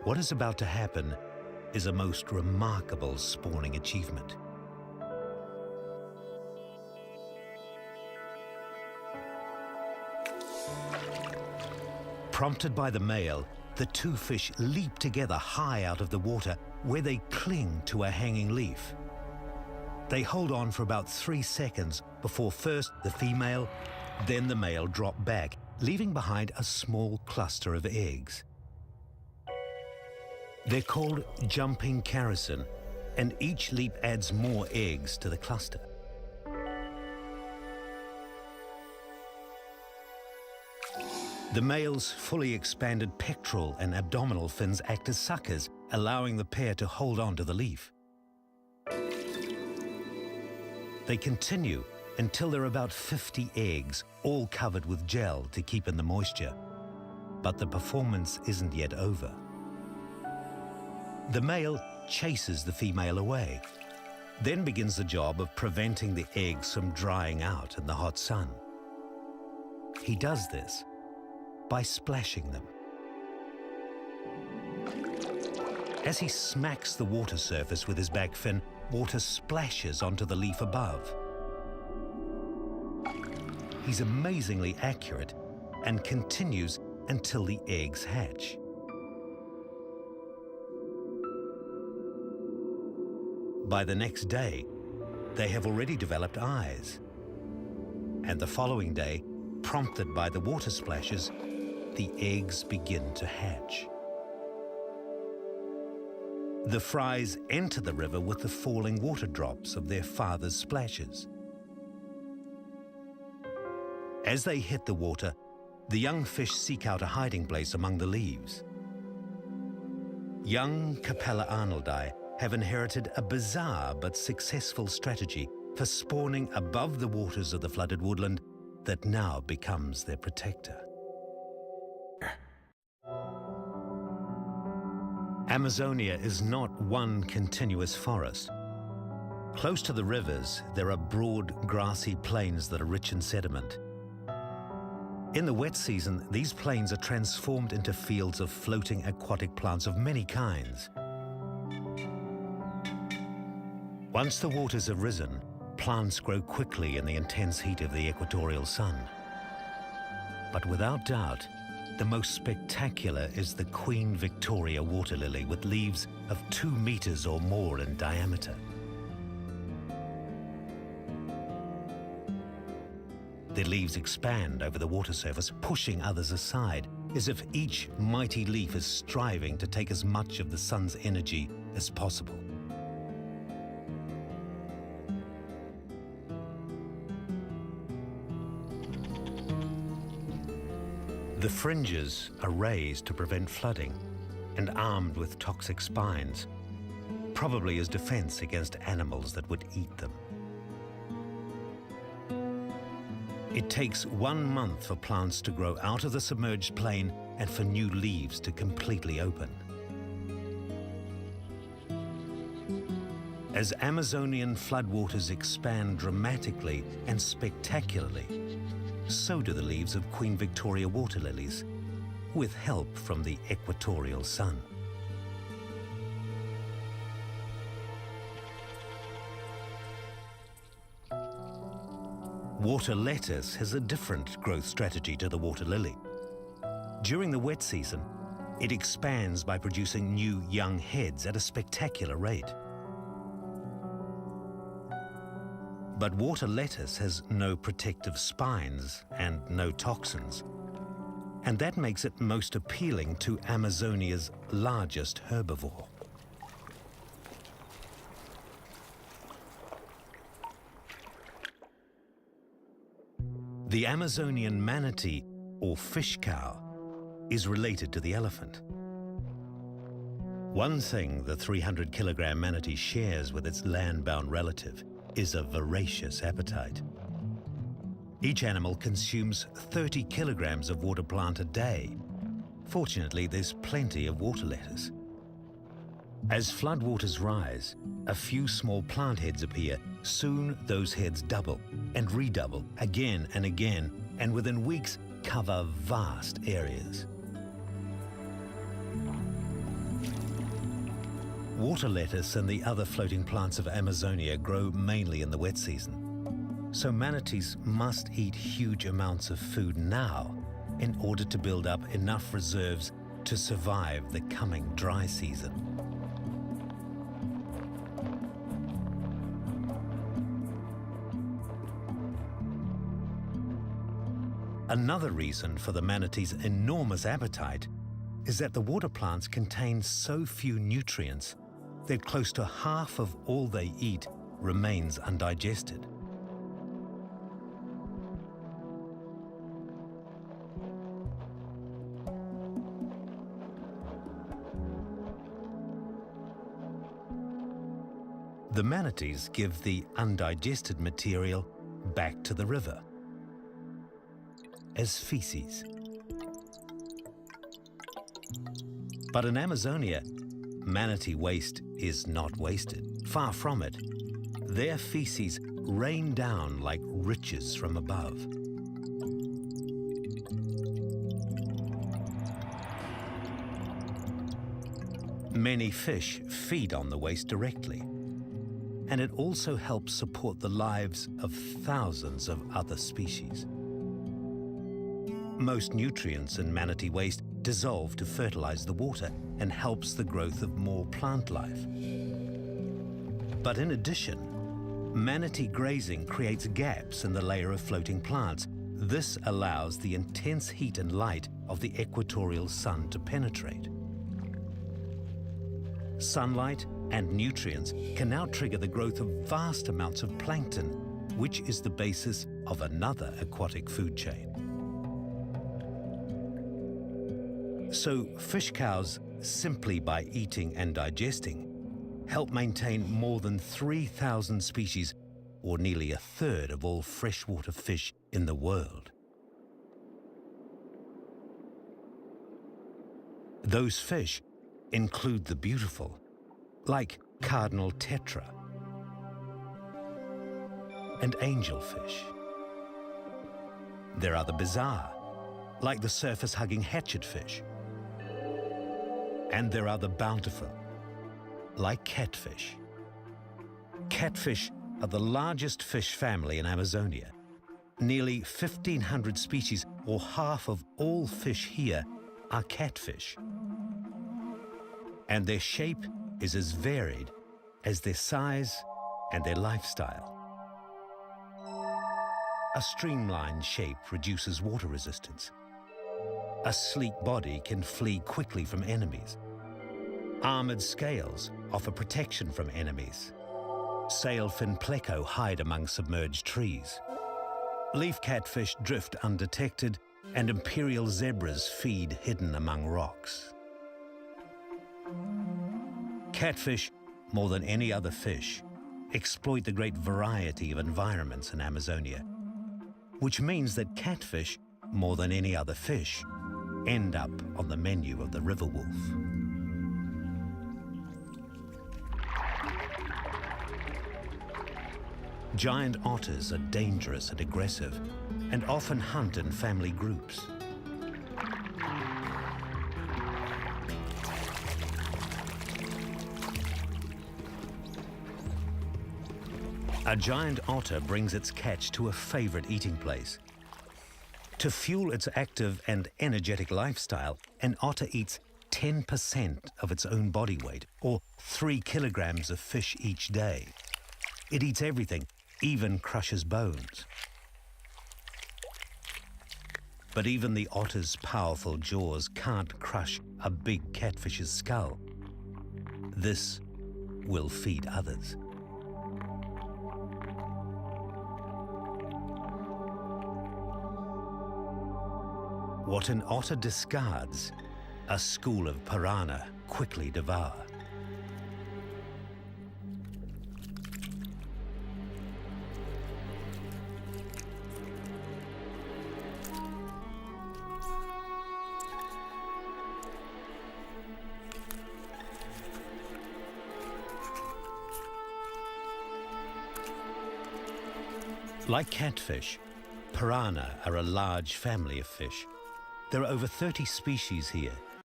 What is about to happen is a most remarkable spawning achievement. Prompted by the male, the two fish leap together high out of the water, where they cling to a hanging leaf. They hold on for about 3 seconds before first the female, then the male drop back, leaving behind a small cluster of eggs. They're called jumping characin, and each leap adds more eggs to the cluster. The male's fully expanded pectoral and abdominal fins act as suckers, allowing the pair to hold on to the leaf. They continue until there are about 50 eggs, all covered with gel to keep in the moisture. But the performance isn't yet over. The male chases the female away, then begins the job of preventing the eggs from drying out in the hot sun. He does this by splashing them. As he smacks the water surface with his back fin, water splashes onto the leaf above. He's amazingly accurate and continues until the eggs hatch. By the next day, they have already developed eyes. And the following day, prompted by the water splashes, the eggs begin to hatch. The fries enter the river with the falling water drops of their father's splashes. As they hit the water, the young fish seek out a hiding place among the leaves. Young Capella arnoldi have inherited a bizarre but successful strategy for spawning above the waters of the flooded woodland that now becomes their protector. Amazonia is not one continuous forest. Close to the rivers, there are broad, grassy plains that are rich in sediment. In the wet season, these plains are transformed into fields of floating aquatic plants of many kinds. Once the waters have risen, plants grow quickly in the intense heat of the equatorial sun. But without doubt, the most spectacular is the Queen Victoria water lily with leaves of 2 meters or more in diameter. Their leaves expand over the water surface, pushing others aside, as if each mighty leaf is striving to take as much of the sun's energy as possible. The fringes are raised to prevent flooding and armed with toxic spines, probably as defense against animals that would eat them. It takes 1 month for plants to grow out of the submerged plain and for new leaves to completely open. As Amazonian floodwaters expand dramatically and spectacularly, so do the leaves of Queen Victoria water lilies, with help from the equatorial sun. Water lettuce has a different growth strategy to the water lily. During the wet season, it expands by producing new young heads at a spectacular rate. But water lettuce has no protective spines and no toxins, and that makes it most appealing to Amazonia's largest herbivore. The Amazonian manatee, or fish cow, is related to the elephant. One thing the 300-kilogram manatee shares with its land-bound relative is a voracious appetite. Each animal consumes 30 kilograms of water plant a day. Fortunately, there's plenty of water lettuce. As floodwaters rise, a few small plant heads appear. Soon, those heads double and redouble again and again, and within weeks, cover vast areas. Water lettuce and the other floating plants of Amazonia grow mainly in the wet season. So manatees must eat huge amounts of food now in order to build up enough reserves to survive the coming dry season. Another reason for the manatee's enormous appetite is that the water plants contain so few nutrients that close to half of all they eat remains undigested. The manatees give the undigested material back to the river as feces. But in Amazonia, manatee waste is not wasted. Far from it. Their feces rain down like riches from above. Many fish feed on the waste directly, and it also helps support the lives of thousands of other species. Most nutrients in manatee waste dissolve to fertilize the water and helps the growth of more plant life. But in addition, manatee grazing creates gaps in the layer of floating plants. This allows the intense heat and light of the equatorial sun to penetrate. Sunlight and nutrients can now trigger the growth of vast amounts of plankton, which is the basis of another aquatic food chain. So fish cows, simply by eating and digesting, help maintain more than 3,000 species, or nearly a third of all freshwater fish in the world. Those fish include the beautiful, like cardinal tetra and angelfish. There are the bizarre, like the surface-hugging hatchetfish. And there are the bountiful, like catfish. Catfish are the largest fish family in Amazonia. Nearly 1,500 species, or half of all fish here, are catfish. And their shape is as varied as their size and their lifestyle. A streamlined shape reduces water resistance. A sleek body can flee quickly from enemies. Armored scales offer protection from enemies. Sailfin pleco hide among submerged trees. Leaf catfish drift undetected, and imperial zebras feed hidden among rocks. Catfish, more than any other fish, exploit the great variety of environments in Amazonia, which means that catfish, more than any other fish, end up on the menu of the river wolf. Giant otters are dangerous and aggressive, and often hunt in family groups. A giant otter brings its catch to a favorite eating place. To fuel its active and energetic lifestyle, an otter eats 10% of its own body weight, or 3 kilograms of fish each day. It eats everything, even crushes bones. But even the otter's powerful jaws can't crush a big catfish's skull. This will feed others. What an otter discards, a school of piranha quickly devour. Like catfish, piranha are a large family of fish. There are over 30 species here,